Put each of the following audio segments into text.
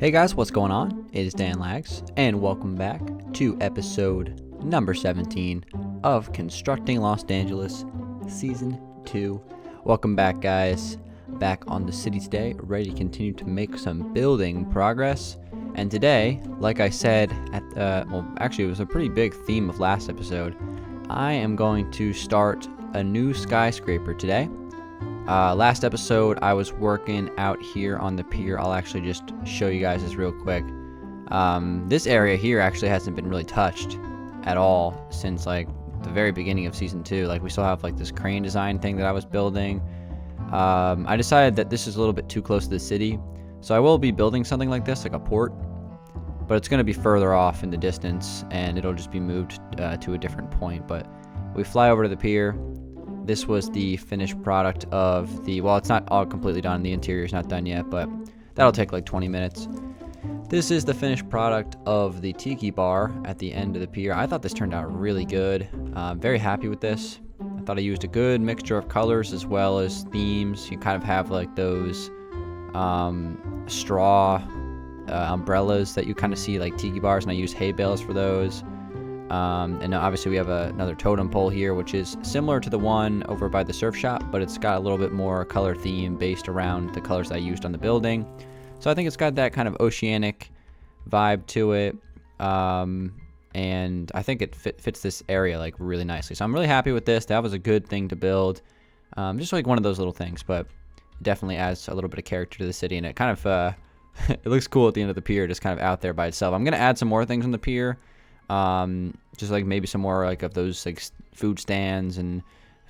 Hey guys, what's going on? It is Dangeles, and welcome back to episode number 17 of Constructing Los Angeles, Season 2. Welcome back, guys. Back on the city today, ready to continue to make some building progress. And today, like I said, actually it was a pretty big theme of last episode, I am going to start a new skyscraper today. Last episode, I was working out here on the pier. I'll actually just show you guys this real quick. This area here actually hasn't been really touched at all since like the very beginning of season 2. Like we still have like this crane design thing that I was building. I decided that this is a little bit too close to the city, so I will be building something like this, like a port, but it's going to be further off in the distance, and it'll just be moved to a different point. But we fly over to the pier. This was the finished product of the, well, it's not all completely done. The interior is not done yet, but that'll take like 20 minutes. This is the finished product of the tiki bar at the end of the pier. I thought this turned out really good. Very happy with this. I thought I used a good mixture of colors as well as themes. You kind of have like those straw umbrellas that you kind of see like tiki bars, and I used hay bales for those. And now obviously we have another totem pole here, which is similar to the one over by the surf shop, but it's got a little bit more color theme based around the colors I used on the building. So I think it's got that kind of oceanic vibe to it, and I think it fits this area like really nicely. So I'm really happy with this. That was a good thing to build, just like one of those little things, but it definitely adds a little bit of character to the city, and it kind of it looks cool at the end of the pier, just kind of out there by itself. I'm gonna add some more things on the pier. Just like maybe some more like of those like food stands, and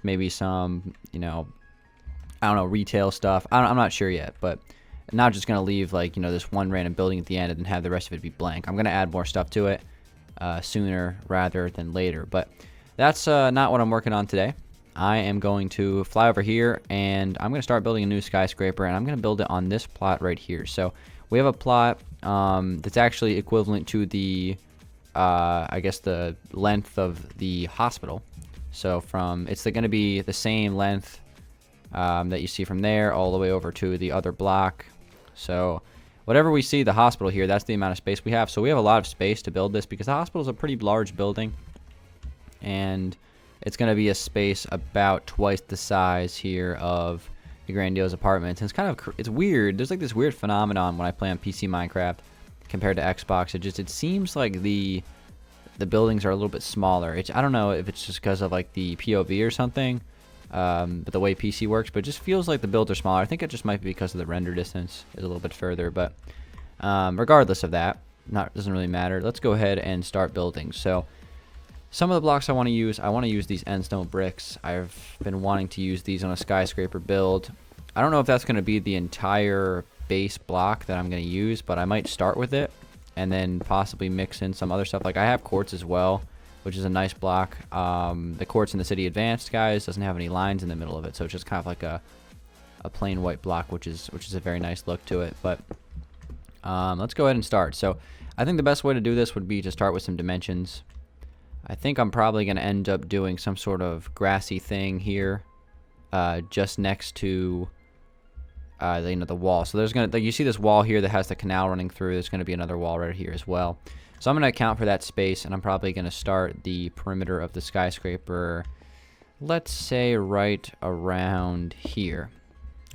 maybe some, you know, I don't know, retail stuff. I'm not sure yet, but I'm not just gonna leave like, you know, this one random building at the end and then have the rest of it be blank. I'm gonna add more stuff to it sooner rather than later. But that's not what I'm working on today. I am going to fly over here, and I'm gonna start building a new skyscraper, and I'm gonna build it on this plot right here. So we have a plot that's actually equivalent to the I guess the length of the hospital. So it's going to be the same length that you see from there all the way over to the other block. So whatever we see the hospital here, that's the amount of space we have. So we have a lot of space to build this because the hospital is a pretty large building, and it's going to be a space about twice the size here of the grandiose apartments. And it's weird. There's like this weird phenomenon when I play on PC Minecraft compared to Xbox. It seems like the buildings are a little bit smaller. I don't know if it's just because of like the POV or something, but the way PC works, but it just feels like the builds are smaller. I think it just might be because of the render distance is a little bit further, but regardless of that, doesn't really matter. Let's go ahead and start building. So some of the blocks I want to use these endstone bricks. I've been wanting to use these on a skyscraper build. I don't know if that's going to be the entire base block that I'm going to use, but I might start with it and then possibly mix in some other stuff. Like I have quartz as well, which is a nice block. The quartz in the city advanced, guys, doesn't have any lines in the middle of it, so it's just kind of like a plain white block, which is a very nice look to it. But let's go ahead and start. So I think the best way to do this would be to start with some dimensions. I think I'm probably going to end up doing some sort of grassy thing here, just next to the wall. So there's you see this wall here that has the canal running through. There's going to be another wall right here as well. So I'm going to account for that space, and I'm probably going to start the perimeter of the skyscraper, let's say right around here.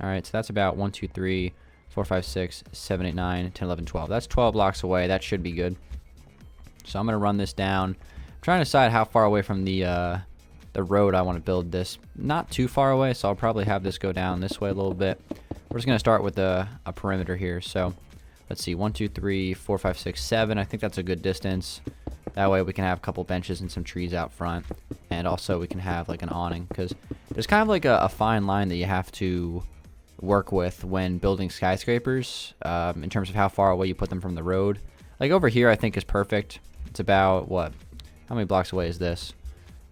All right, so that's about 1, 2, 3, 4, 5, 6, 7, 8, 9, 10, 11, 12. That's 12 blocks away. That should be good. So I'm going to run this down. I'm trying to decide how far away from the road I want to build this. Not too far away, so I'll probably have this go down this way a little bit. We're just going to start with a perimeter here. So let's see, 1, 2, 3, 4, 5, 6, 7. I think that's a good distance. That way we can have a couple benches and some trees out front. And also we can have like an awning, because there's kind of like a fine line that you have to work with when building skyscrapers in terms of how far away you put them from the road. Like over here I think is perfect. It's about, what? How many blocks away is this?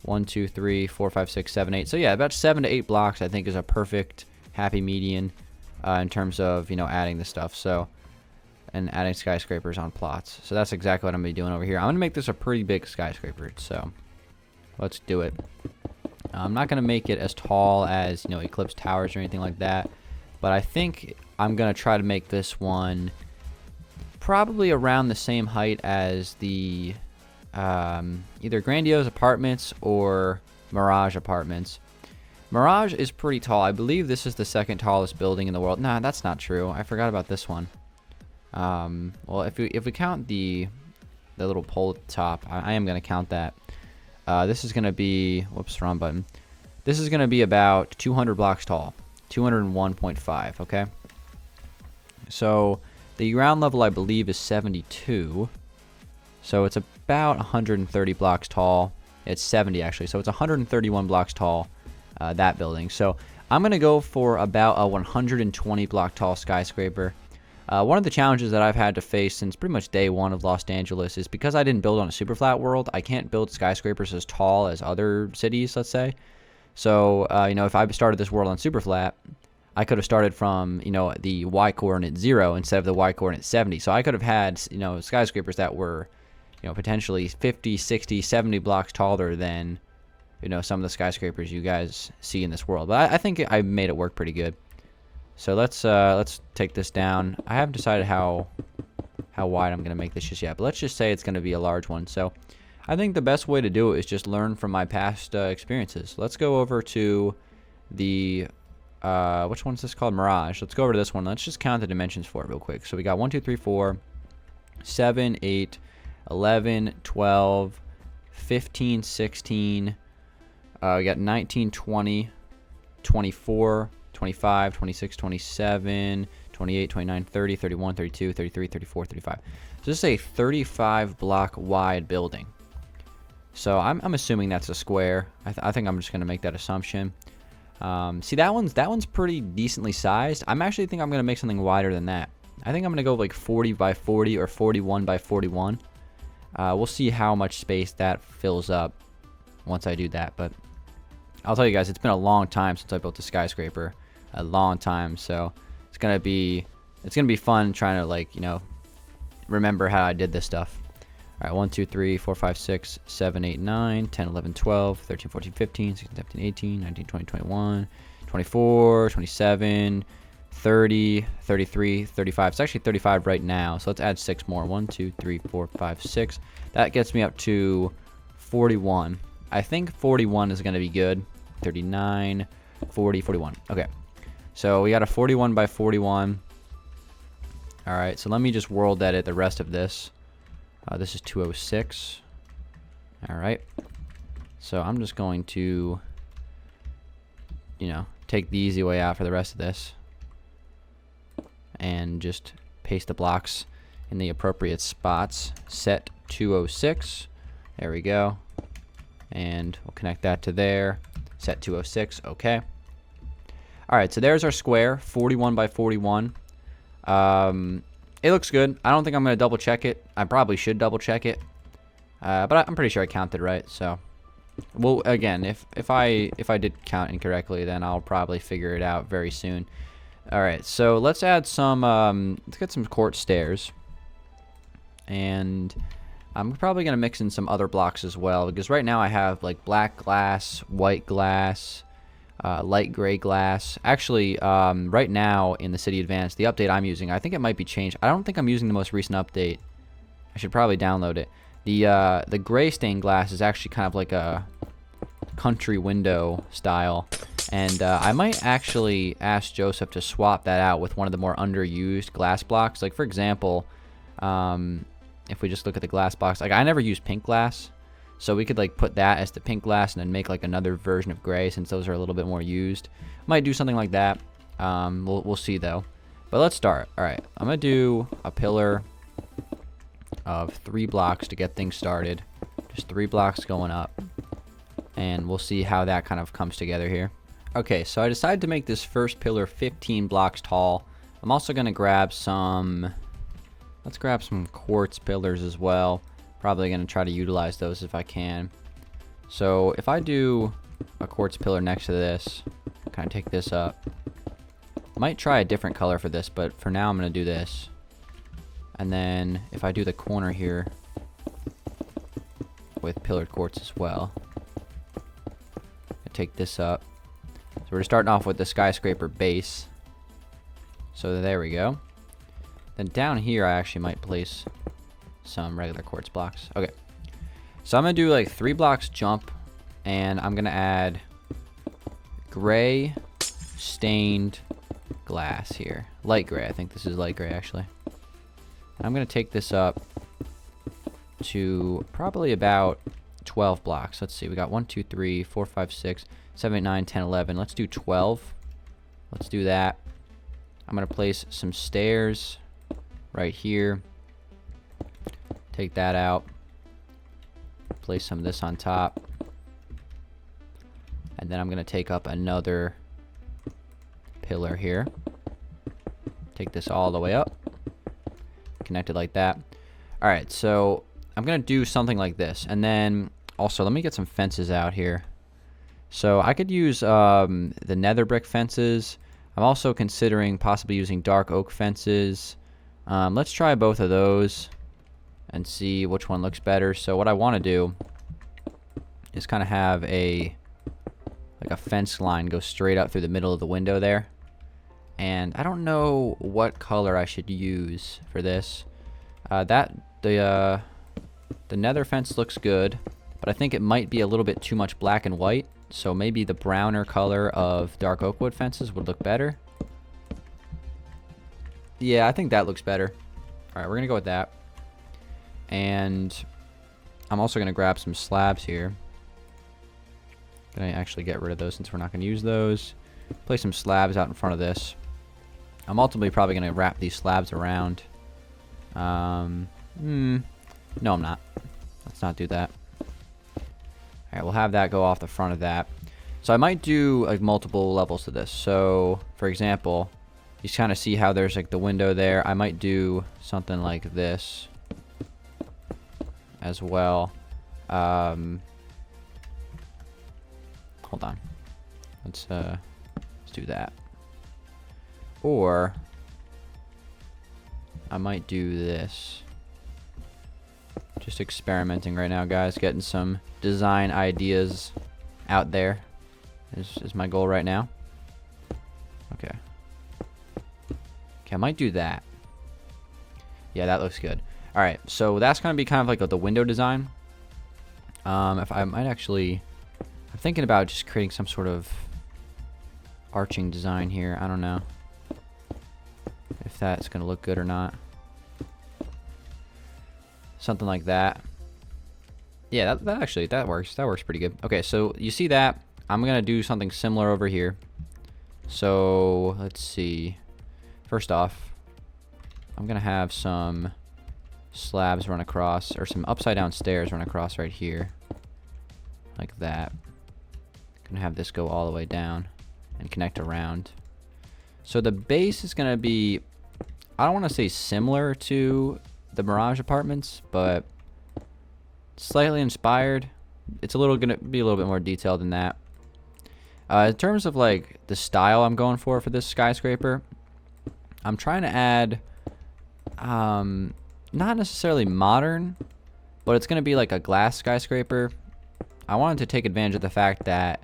1, 2, 3, 4, 5, 6, 7, 8. So yeah, about 7 to 8 blocks I think is a perfect happy median in terms of, you know, adding the stuff. So, and adding skyscrapers on plots. So that's exactly what I'm going to be doing over here. I'm going to make this a pretty big skyscraper. So let's do it. I'm not going to make it as tall as, you know, Eclipse Towers or anything like that. But I think I'm going to try to make this one probably around the same height as the either Grandiose Apartments or Mirage Apartments. Mirage is pretty tall. I believe this is the second tallest building in the world. Nah, that's not true. I forgot about this one. Well, if we count the little pole at the top, I am going to count that. This is going to be, whoops, wrong button. This is going to be about 200 blocks tall, 201.5, okay? So the ground level, I believe, is 72. So it's about 130 blocks tall. It's 70, actually. So it's 131 blocks tall, that building. So I'm going to go for about a 120 block tall skyscraper. One of the challenges that I've had to face since pretty much day one of Los Angeles is because I didn't build on a super flat world, I can't build skyscrapers as tall as other cities, let's say. So, you know, if I started this world on super flat, I could have started from, you know, the y-coordinate 0 instead of the y-coordinate 70. So I could have had, you know, skyscrapers that were, you know, potentially 50, 60, 70 blocks taller than, you know, some of the skyscrapers you guys see in this world. But I think I made it work pretty good. So let's take this down. I haven't decided how wide I'm going to make this just yet, but let's just say it's going to be a large one. So I think the best way to do it is just learn from my past experiences. Let's go over to the, which one is this called? Mirage. Let's go over to this one. Let's just count the dimensions for it real quick. So we got 1, 2, 3, 4, 7, 8, 11, 12, 15, 16, we got 19, 20, 24, 25, 26, 27, 28, 29, 30, 31, 32, 33, 34, 35. So this is a 35 block wide building. So I'm assuming that's a square. I think I'm just going to make that assumption. See, that one's pretty decently sized. I'm actually think I'm going to make something wider than that. I think I'm going to go like 40 by 40 or 41 by 41. We'll see how much space that fills up once I do that. But I'll tell you guys, it's been a long time since I built a skyscraper. A long time. So it's going to be fun trying to, like, you know, remember how I did this stuff. All right, 1, 2, 3, 4, 5, 6, 7, 8, 9, 10, 11, 12, 13, 14, 15, 16, 17, 18, 19, 20, 21, 24, 27, 30, 33, 35. It's actually 35 right now. So let's add 6 more. 1, 2, 3, 4, 5, 6. That gets me up to 41. I think 41 is going to be good. 39, 40, 41. Okay. So we got a 41 by 41. All right. So let me just world edit the rest of this. This is 206. All right. So I'm just going to, you know, take the easy way out for the rest of this. And just paste the blocks in the appropriate spots. Set 206. There we go. And we'll connect that to there. Set 206. Okay. All right. So there's our square. 41 by 41. It looks good. I don't think I'm going to double check it. I probably should double check it. But I'm pretty sure I counted right. So, well, again, if I did count incorrectly, then I'll probably figure it out very soon. All right. So let's add some, let's get some court stairs. And I'm probably going to mix in some other blocks as well, because right now I have like black glass, white glass, light gray glass. Actually, right now in the City Advanced, the update I'm using, I think it might be changed. I don't think I'm using the most recent update. I should probably download it. The gray stained glass is actually kind of like a country window style. And I might actually ask Joseph to swap that out with one of the more underused glass blocks. Like, for example, if we just look at the glass box, like I never use pink glass. So we could like put that as the pink glass and then make like another version of gray, since those are a little bit more used. Might do something like that. We'll see though. But let's start. All right, I'm gonna do a pillar of 3 blocks to get things started. Just 3 blocks going up, and we'll see how that kind of comes together here. Okay, so I decided to make this first pillar 15 blocks tall. I'm also gonna grab some. Let's grab some quartz pillars as well. Probably going to try to utilize those if I can. So if I do a quartz pillar next to this, kind of take this up. Might try a different color for this, but for now I'm going to do this. And then if I do the corner here with pillared quartz as well, I take this up. So we're starting off with the skyscraper base. So there we go. Then down here, I actually might place some regular quartz blocks. Okay. So I'm going to do like 3 blocks jump, and I'm going to add gray stained glass here. Light gray. I think this is light gray, actually. I'm going to take this up to probably about 12 blocks. Let's see. We got 1, 2, 3, 4, 5, 6, 7, 8, 9, 10, 11. Let's do 12. Let's do that. I'm going to place some stairs right here. Take that out. Place some of this on top. And then I'm going to take up another pillar here. Take this all the way up. Connect it like that. Alright, so I'm going to do something like this. And then also, let me get some fences out here. So I could use the nether brick fences. I'm also considering possibly using dark oak fences. Let's try both of those and see which one looks better. So what I want to do is kind of have a fence line go straight up through the middle of the window there. And I don't know what color I should use for this. The nether fence looks good, but I think it might be a little bit too much black and white. So maybe the browner color of dark oak wood fences would look better. Yeah, I think that looks better. Alright, we're going to go with that. And I'm also going to grab some slabs here. Going to actually get rid of those since we're not going to use those. Place some slabs out in front of this. I'm ultimately probably going to wrap these slabs around. No, I'm not. Let's not do that. Alright, we'll have that go off the front of that. So I might do like multiple levels to this. So, for example, you kind of see how there's like the window there. I might do something like this as well. Hold on. Let's do that. Or I might do this. Just experimenting right now, guys. Getting some design ideas out there is my goal right now. Okay. Okay, I might do that. Yeah, that looks good. Alright, so that's going to be kind of like the window design. If I might actually... I'm thinking about just creating some sort of arching design here. I don't know if that's going to look good or not. Something like that. Yeah, that works. That works pretty good. Okay, so you see that. I'm going to do something similar over here. So, let's see. First off, I'm going to have some slabs run across, or some upside down stairs run across right here. Like that. Going to have this go all the way down and connect around. So the base is going to be, I don't want to say similar to the Mirage apartments, but slightly inspired. It's going to be a little bit more detailed than that. In terms of like the style I'm going for this skyscraper, I'm trying to add not necessarily modern, but it's going to be like a glass skyscraper. I wanted to take advantage of the fact that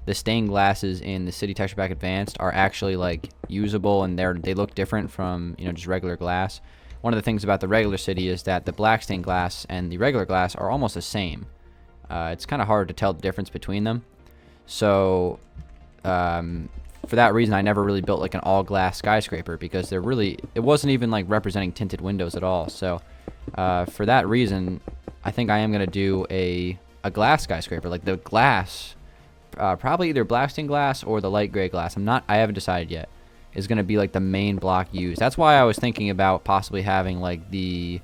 the stained glasses in the City Texture Pack Advanced are actually like usable, and they look different from, you know, just regular glass. One of the things about the regular city is that the black stained glass and the regular glass are almost the same. It's kind of hard to tell the difference between them. So for that reason, I never really built like an all glass skyscraper, because it wasn't even like representing tinted windows at all. So for that reason, I think I am going to do a glass skyscraper. Like the glass, probably either black stained glass or the light gray glass. I haven't decided yet. Is going to be like the main block used. That's why I was thinking about possibly having like the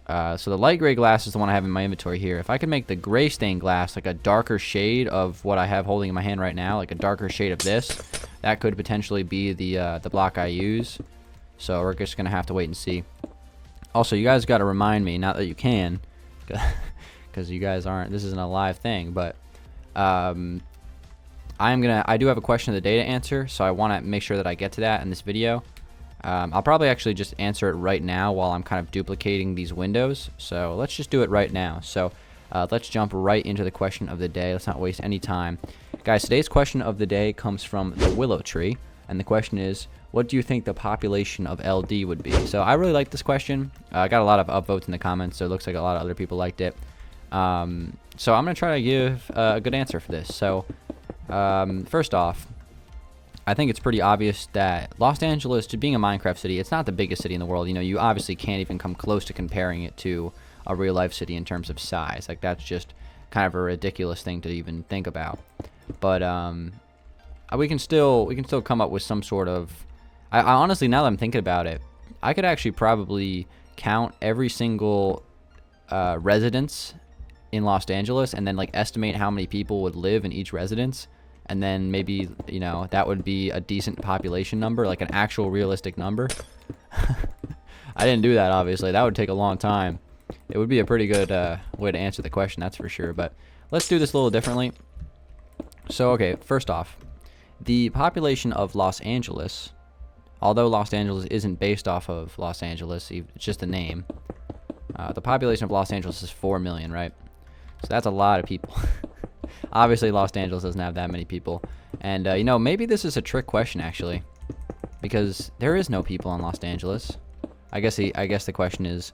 so the light gray glass is the one I have in my inventory here. If I could make the gray stained glass like a darker shade of what I have holding in my hand right now, like a darker shade of this, that could potentially be the block I use. So we're just gonna have to wait and see. Also, you guys got to remind me, not that you can, because you guys aren't. This isn't a live thing, but I do have a question of the day to answer, so I want to make sure that I get to that in this video. I'll probably actually just answer it right now while I'm kind of duplicating these windows. So let's just do it right now. So let's jump right into the question of the day. Let's not waste any time. Guys, today's question of the day comes from the willow tree. And the question is, what do you think the population of LD would be? So I really like this question. I got a lot of upvotes in the comments, so it looks like a lot of other people liked it. So I'm going to try to give a good answer for this. So first off, I think it's pretty obvious that Los Angeles, to being a Minecraft city, it's not the biggest city in the world. You know, you obviously can't even come close to comparing it to a real life city in terms of size. Like, that's just kind of a ridiculous thing to even think about. But we can still come up with some sort of. I honestly, now that I'm thinking about it, I could actually probably count every single residence in Los Angeles and then like estimate how many people would live in each residence. And then maybe, you know, that would be a decent population number, like an actual realistic number. I didn't do that, obviously. That would take a long time. It would be a pretty good way to answer the question, that's for sure. But let's do this a little differently. So, okay, first off, the population of Los Angeles, although Los Angeles isn't based off of Los Angeles, it's just a name. The population of Los Angeles is 4 million, right? So that's a lot of people. Obviously, Los Angeles doesn't have that many people. And, you know, maybe this is a trick question, actually. Because there is no people in Los Angeles. I guess the question is,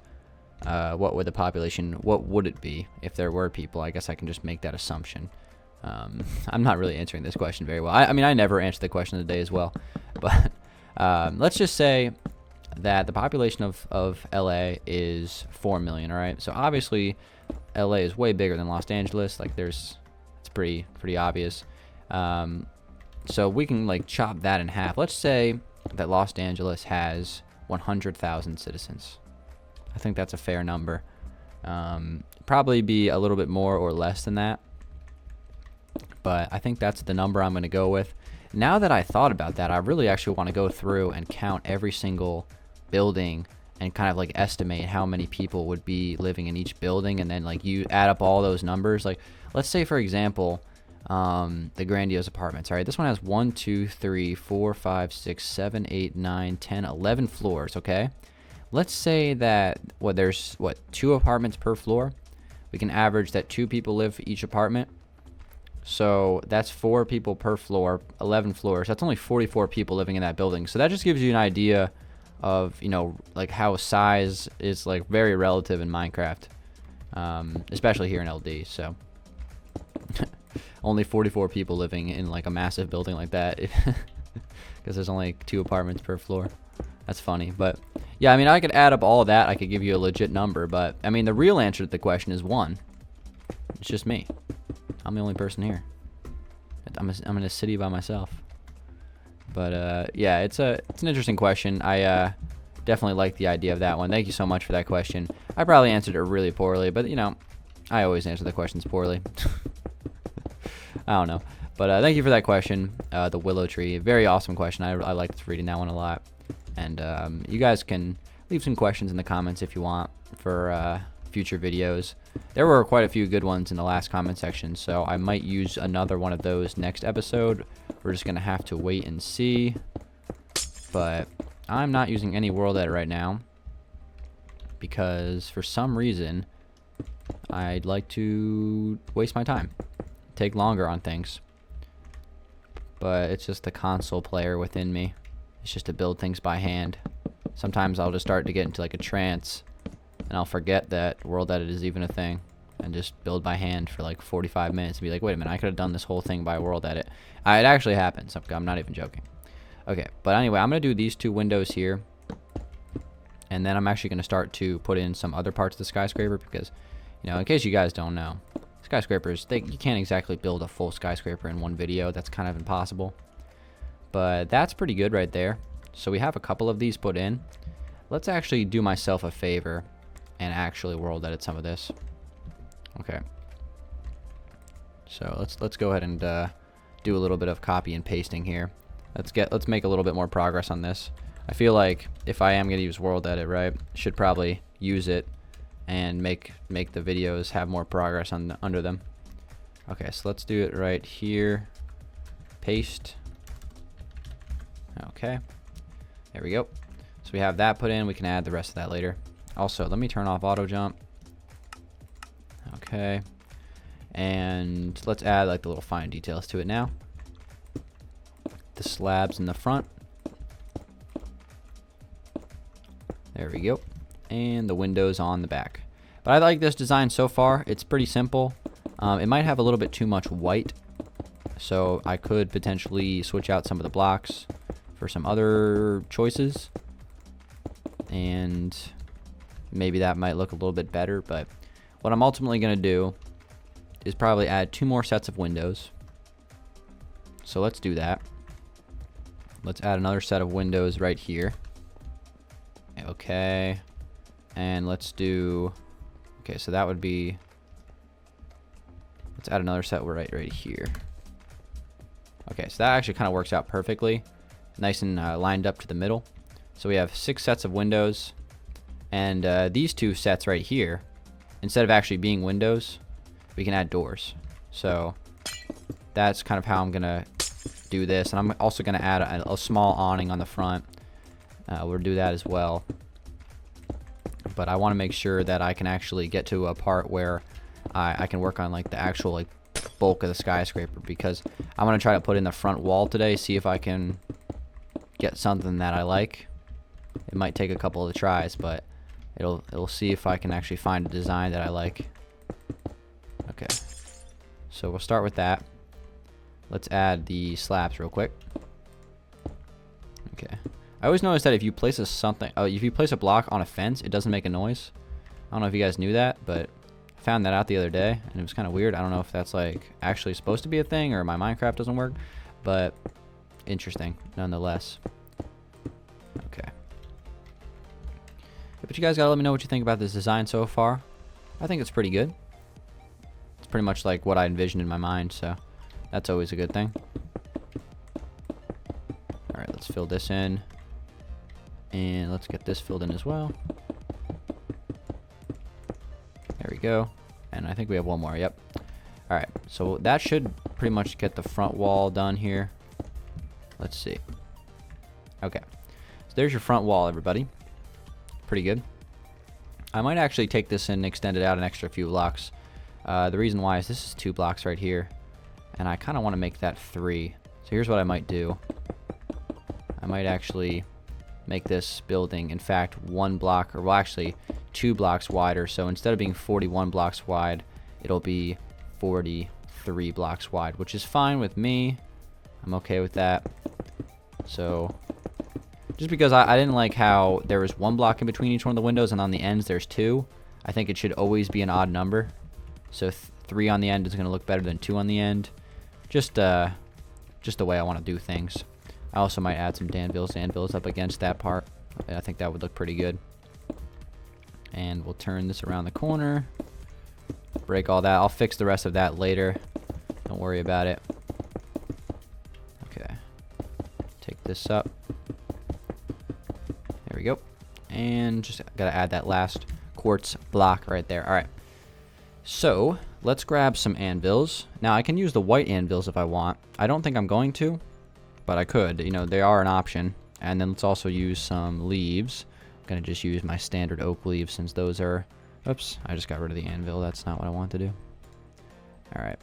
what would the population, what would it be if there were people? I guess I can just make that assumption. I'm not really answering this question very well. I mean, I never answer the question of the day as well. But let's just say that the population of LA is 4 million, all right? So, obviously, LA is way bigger than Los Angeles. Like, it's pretty obvious. So we can like chop that in half. Let's say that Los Angeles has 100,000 citizens. I think that's a fair number. Probably be a little bit more or less than that, but I think that's the number I'm going to go with. Now that I thought about that, I really actually want to go through and count every single building and kind of like estimate how many people would be living in each building, and then like you add up all those numbers. Like, let's say, for example, the grandiose apartments. All right, this one has 1, 2, 3, 4, 5, 6, 7, 8, 9, 10, 11 floors. Okay, let's say that there's 2 apartments per floor. We can average that 2 people live each apartment. So that's 4 people per floor, 11 floors. That's only 44 people living in that building. So that just gives you an idea of, you know, like how size is like very relative in Minecraft, especially here in LD. So only 44 people living in like a massive building like that, because there's only 2 apartments per floor. That's funny. But yeah, I mean, I could add up all of that. I could give you a legit number, but I mean, the real answer to the question is 1. It's just me. I'm the only person here. I'm in a city by myself. But yeah, it's an interesting question. I definitely like the idea of that one. Thank you so much for that question. I probably answered it really poorly, but you know, I always answer the questions poorly. I don't know. But thank you for that question, the willow tree. Very awesome question. I liked reading that one a lot. And you guys can leave some questions in the comments if you want for future videos. There were quite a few good ones in the last comment section, so I might use another one of those next episode. We're just going to have to wait and see. But I'm not using any world edit right now because for some reason I'd like to waste my time, take longer on things. But it's just the console player within me. It's just to build things by hand. Sometimes I'll just start to get into like a trance and I'll forget that world edit is even a thing and just build by hand for like 45 minutes and be like, wait a minute, I could have done this whole thing by world edit. It actually happens. I'm not even joking. Okay, but anyway, I'm going to do these 2 windows here. And then I'm actually going to start to put in some other parts of the skyscraper because, you know, in case you guys don't know, skyscrapers, you can't exactly build a full skyscraper in one video. That's kind of impossible. But that's pretty good right there. So we have a couple of these put in. Let's actually do myself a favor and actually world edit some of this. Okay. So let's go ahead and do a little bit of copy and pasting here. Let's make a little bit more progress on this. I feel like if I am going to use world edit, right, should probably use it and make the videos have more progress under them. Okay, so let's do it right here. Paste. Okay. There we go. So we have that put in. We can add the rest of that later. Also, let me turn off auto jump. Okay. And let's add like the little fine details to it now. The slabs in the front. There we go. And the windows on the back. But I like this design so far. It's pretty simple. It might have a little bit too much white, so I could potentially switch out some of the blocks for some other choices, and maybe that might look a little bit better. But what I'm ultimately going to do is probably add 2 more sets of windows. So let's do that. Let's add another set of windows right here. Okay, and let's do, okay, so that would be, let's add another set right here. Okay, so that actually kind of works out perfectly, nice and lined up to the middle. So we have 6 sets of windows, and these 2 sets right here, instead of actually being windows, we can add doors. So that's kind of how I'm gonna do this, and I'm also gonna add a small awning on the front. We'll do that as well, but I want to make sure that I can actually get to a part where I can work on like the actual like bulk of the skyscraper, because I'm gonna try to put in the front wall today, see if I can get something that I like. It might take a couple of tries, but it'll see if I can actually find a design that I like. Okay, so we'll start with that. Let's add the slabs real quick. Okay, I always notice that if you place if you place a block on a fence, it doesn't make a noise. I don't know if you guys knew that, but I found that out the other day, and it was kind of weird. I don't know if that's like actually supposed to be a thing, or my Minecraft doesn't work, but interesting nonetheless. Okay, but you guys gotta let me know what you think about this design so far. I think it's pretty good. It's pretty much like what I envisioned in my mind, so that's always a good thing. Alright, let's fill this in. And let's get this filled in as well. There we go. And I think we have one more, yep. Alright, so that should pretty much get the front wall done here. Let's see. Okay, so there's your front wall, everybody. Pretty good. I might actually take this and extend it out an extra few blocks. The reason why is this is 2 blocks right here, and I kind of want to make that 3. So here's what I might do. I might actually make this building, in fact, 1 block, or well, actually 2 blocks wider. So instead of being 41 blocks wide, it'll be 43 blocks wide, which is fine with me. I'm okay with that. So just because I didn't like how there was 1 block in between each one of the windows, and on the ends there's 2. I think it should always be an odd number. So 3 on the end is going to look better than 2 on the end. Just the way I want to do things. I also might add some anvils up against that part. I think that would look pretty good. And we'll turn this around the corner. Break all that. I'll fix the rest of that later. Don't worry about it. Okay. Take this up. There we go. And just gotta add that last quartz block right there. Alright. So, let's grab some anvils. Now, I can use the white anvils if I want. I don't think I'm going to, but I could. You know, they are an option. And then let's also use some leaves. I'm going to just use my standard oak leaves, since those are... Oops, I just got rid of the anvil. That's not what I want to do. Alright.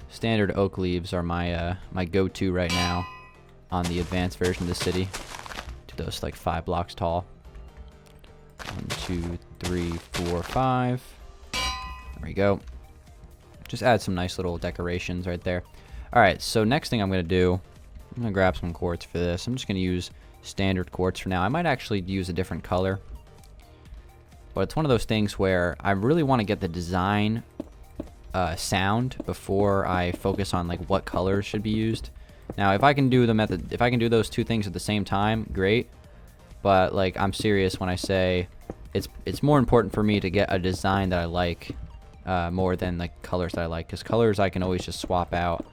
Standard oak leaves are my my go-to right now on the advanced version of the city. Do those like 5 blocks tall. 1, 2, 3, 4, 5. There we go. Just add some nice little decorations right there. Alright, so next thing I'm going to do, I'm going to grab some quartz for this. I'm just going to use standard quartz for now. I might actually use a different color. But it's one of those things where I really want to get the design sound before I focus on like what colors should be used. Now, if I can do them if I can do those 2 things at the same time, great. But like, I'm serious when I say it's more important for me to get a design that I like more than like colors that I like, because colors I can always just swap out.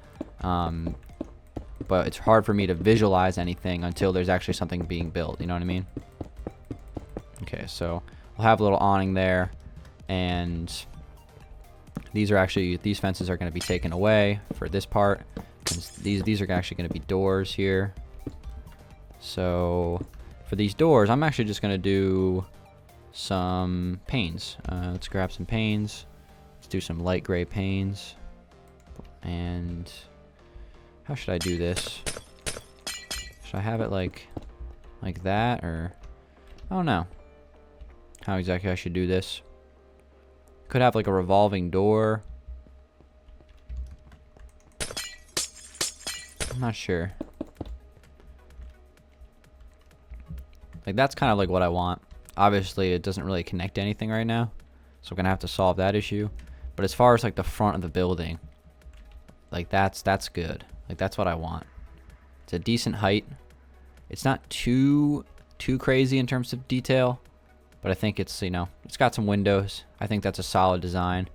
But it's hard for me to visualize anything until there's actually something being built. You know what I mean? Okay, so we'll have a little awning there, and these fences are going to be taken away for this part. These are actually going to be doors here. So for these doors, I'm actually just going to do some panes. Let's grab some panes. Let's do some light gray panes. And how should I do this? Should I have it like that, or I don't know. how exactly I should do this. Could have like a revolving door. I'm not sure. Like that's kind of like what I want. Obviously it doesn't really connect to anything right now, so I'm gonna have to solve that issue. But as far as like the front of the building, like that's good. Like that's what I want. It's a decent height. It's not too crazy in terms of detail, but I think it's, you know, it's got some windows. I think that's a solid design.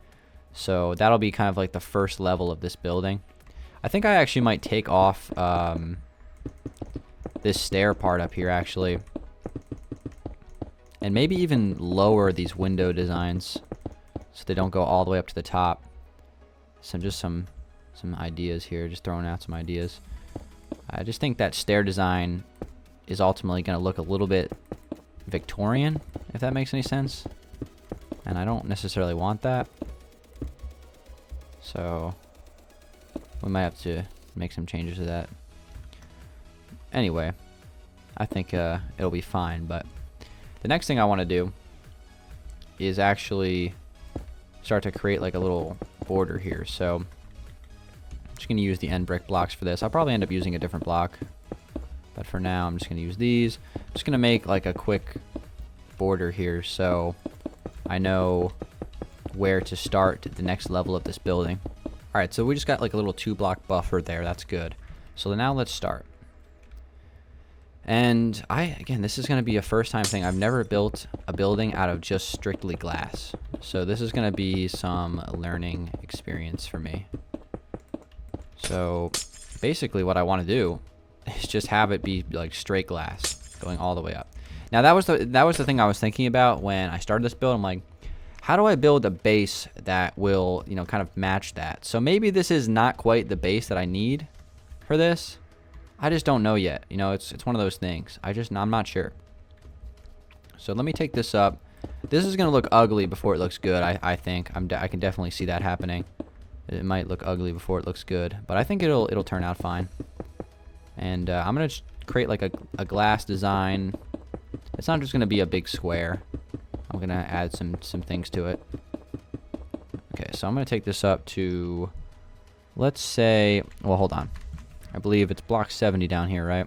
So that'll be kind of like the first level of this building. I think I actually might take off this stair part up here actually, and maybe even lower these window designs so they don't go all the way up to the top. Just some ideas here, just throwing out some ideas. I just think that stair design is ultimately going to look a little bit Victorian, if that makes any sense. And I don't necessarily want that. So we might have to make some changes to that. Anyway, I think it'll be fine. But the next thing I want to do is actually start to create like a little border here. So I'm just going to use the end brick blocks for this. I'll probably end up using a different block, but for now I'm just going to use these. I'm just going to make like a quick border here so I know where to start the next level of this building. Alright, so we just got like a little 2-block buffer there. That's good. So now let's start. And again, this is going to be a first time thing. I've never built a building out of just strictly glass. So this is going to be some learning experience for me. So basically what I want to do is just have it be like straight glass going all the way up. Now that was the thing I was thinking about when I started this build. I'm like, how do I build a base that will, you know, kind of match that? So maybe this is not quite the base that I need for this. I just don't know yet. You know, it's one of those things. I'm not sure. So let me take this up. This is gonna look ugly before it looks good. I think I can definitely see that happening. It might look ugly before it looks good, but I think it'll turn out fine. And I'm gonna create like a glass design. It's not just gonna be a big square. I'm gonna add some things to it. Okay, so I'm gonna take this up to, let's say, well, hold on. I believe it's block 70 down here, right?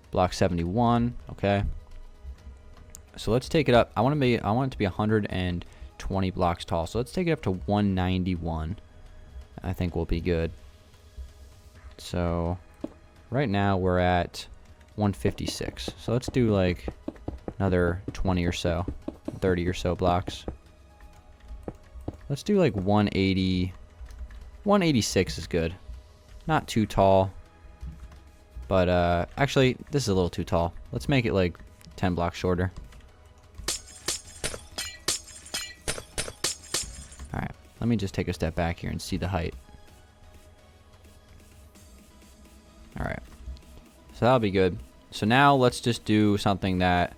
Block 71. Okay. So let's take it up. I want it to be 120 blocks tall. So let's take it up to 191. I think we'll be good. So right now we're at 156. So let's do like another 20 or so, 30 or so blocks. Let's do like 180. 186 is good. Not too tall. But actually, this is a little too tall. Let's make it like 10 blocks shorter. Alright, let me just take a step back here and see the height. Alright, so that'll be good. So now let's just do something that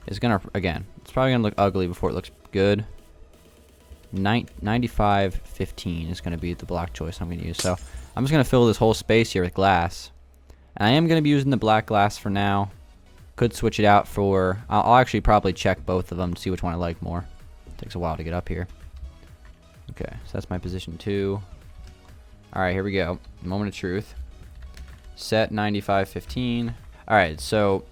is gonna, again, it's probably gonna look ugly before it looks good. 9515 is gonna be the block choice I'm gonna use. So I'm just gonna fill this whole space here with glass. And I am gonna be using the black glass for now. Could switch it out for, I'll actually probably check both of them to see which one I like more. Takes a while to get up here. Okay, so that's my position 2. Alright, here we go. Moment of truth. Set 9515. Alright, so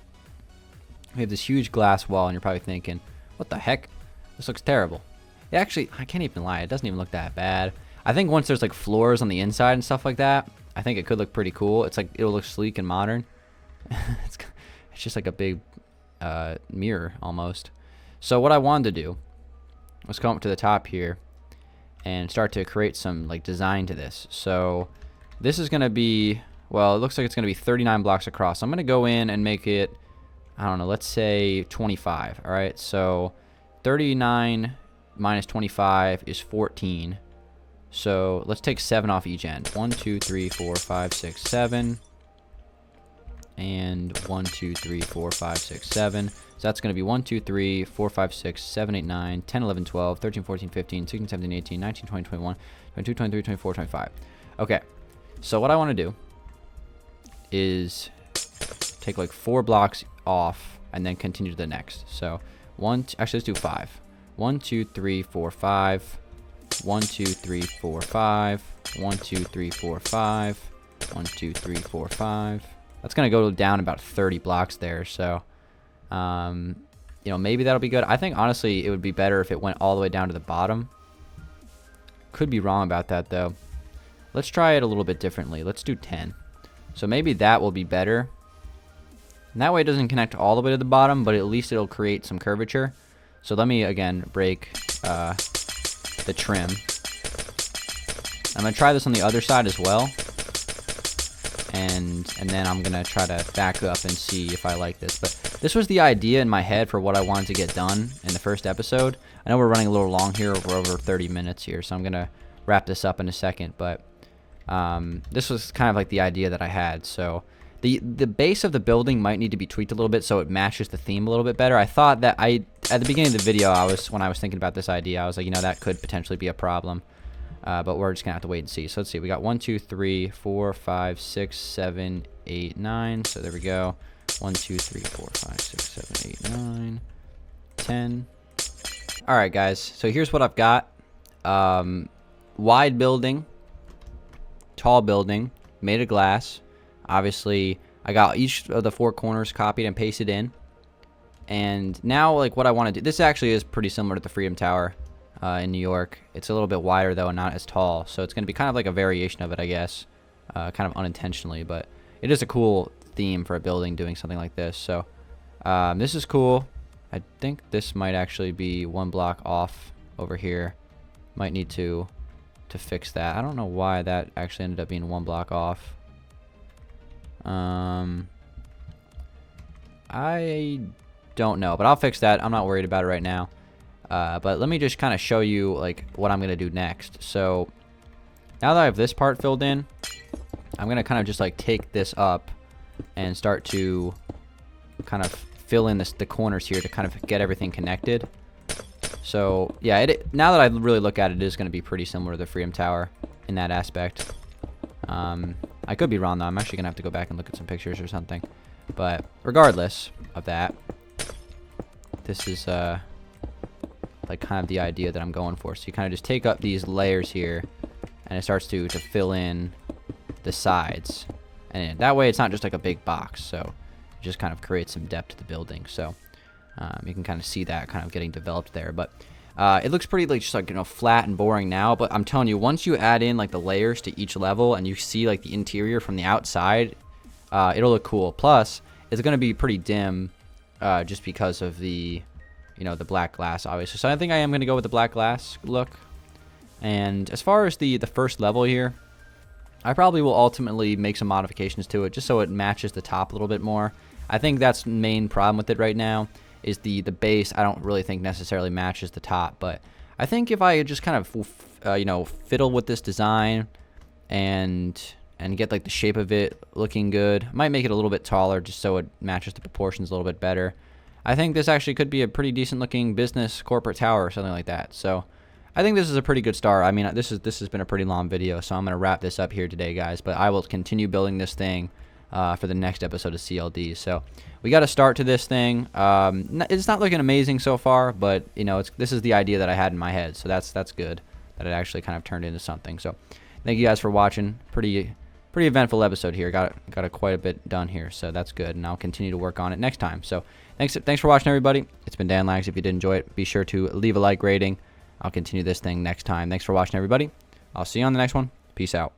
we have this huge glass wall, and you're probably thinking, what the heck? This looks terrible. It actually, I can't even lie, it doesn't even look that bad. I think once there's like floors on the inside and stuff like that, I think it could look pretty cool. It's like, it'll look sleek and modern. It's just like a big mirror almost. So what I wanted to do was come up to the top here and start to create some like design to this. So this is going to be, well, it looks like it's going to be 39 blocks across. So I'm going to go in and make it, I don't know, let's say 25. All right, so 39 minus 25 is 14. So let's take 7 off each end. 1, 2, 3, 4, 5, 6, 7. And 1, 2, 3, 4, 5, 6, 7. So that's going to be 1, 2, 3, 4, 5, 6, 7, 8, 9, 10, 11, 12, 13, 14, 15, 16, 17, 18, 19, 20, 21, 22, 23, 24, 25. Okay. So what I want to do is take like 4 blocks off and then continue to the next. So Actually, let's do 5. 1, 2, 3, 4, 5. 1, 2, 3, 4, 5. 1, 2, 3, 4, 5. 1, 2, 3, 4, 5. That's gonna go down about 30 blocks there. So, you know, maybe that'll be good. I think honestly, it would be better if it went all the way down to the bottom. Could be wrong about that though. Let's try it a little bit differently. Let's do 10. So maybe that will be better. And that way it doesn't connect all the way to the bottom, but at least it'll create some curvature. So let me again break the trim. I'm gonna try this on the other side as well. And then I'm gonna try to back up and see if I like this. But this was the idea in my head for what I wanted to get done in the first episode. I know we're running a little long here. We're over 30 minutes here, so I'm gonna wrap this up in a second. But this was kind of like the idea that I had. So the base of the building might need to be tweaked a little bit so it matches the theme a little bit better. I thought that at the beginning of the video, when I was thinking about this idea, I was like, you know, that could potentially be a problem. But we're just gonna have to wait and see. So let's see. We got 1, 2, 3, 4, 5, 6, 7, 8, 9. So there we go. 1, 2, 3, 4, 5, 6, 7, 8, 9, 10. All right, guys. So here's what I've got. Wide building, tall building, made of glass. Obviously, I got each of the 4 corners copied and pasted in. And now, like, what I want to do. This actually is pretty similar to the Freedom Tower. In New York. It's a little bit wider though and not as tall, so it's going to be kind of like a variation of it, I guess, kind of unintentionally, but it is a cool theme for a building doing something like this. So this is cool. I think this might actually be 1 block off over here. Might need to fix that. I don't know why that actually ended up being 1 block off. I don't know, but I'll fix that. I'm not worried about it right now. But let me just kind of show you like what I'm going to do next. So now that I have this part filled in, I'm going to kind of just like take this up and start to kind of fill in the corners here to kind of get everything connected. So yeah, now that I really look at it, it is going to be pretty similar to the Freedom Tower in that aspect. I could be wrong though. I'm actually going to have to go back and look at some pictures or something. But regardless of that, this is like kind of the idea that I'm going for. So you kind of just take up these layers here and it starts to fill in the sides, and that way it's not just like a big box, so it just kind of creates some depth to the building. So you can kind of see that kind of getting developed there. But it looks pretty like just like, you know, flat and boring now, but I'm telling you, once you add in like the layers to each level and you see like the interior from the outside, it'll look cool. Plus it's going to be pretty dim just because of the, you know, the black glass, obviously. So I think I am going to go with the black glass look. And as far as the first level here, I probably will ultimately make some modifications to it just so it matches the top a little bit more. I think that's the main problem with it right now is the base. I don't really think necessarily matches the top, but I think if I just kind of you know, fiddle with this design and get like the shape of it looking good, I might make it a little bit taller just so it matches the proportions a little bit better. I think this actually could be a pretty decent looking business corporate tower or something like that. So I think this is a pretty good start. I mean, this has been a pretty long video, so I'm going to wrap this up here today, guys. But I will continue building this thing for the next episode of CLD. So we got a start to this thing. It's not looking amazing so far, but you know, this is the idea that I had in my head. So that's good that it actually kind of turned into something. So thank you guys for watching. Pretty eventful episode here. Got quite a bit done here, so that's good. And I'll continue to work on it next time. So thanks for watching, everybody. It's been Dan Lags. If you did enjoy it, be sure to leave a like rating. I'll continue this thing next time. Thanks for watching, everybody. I'll see you on the next one. Peace out.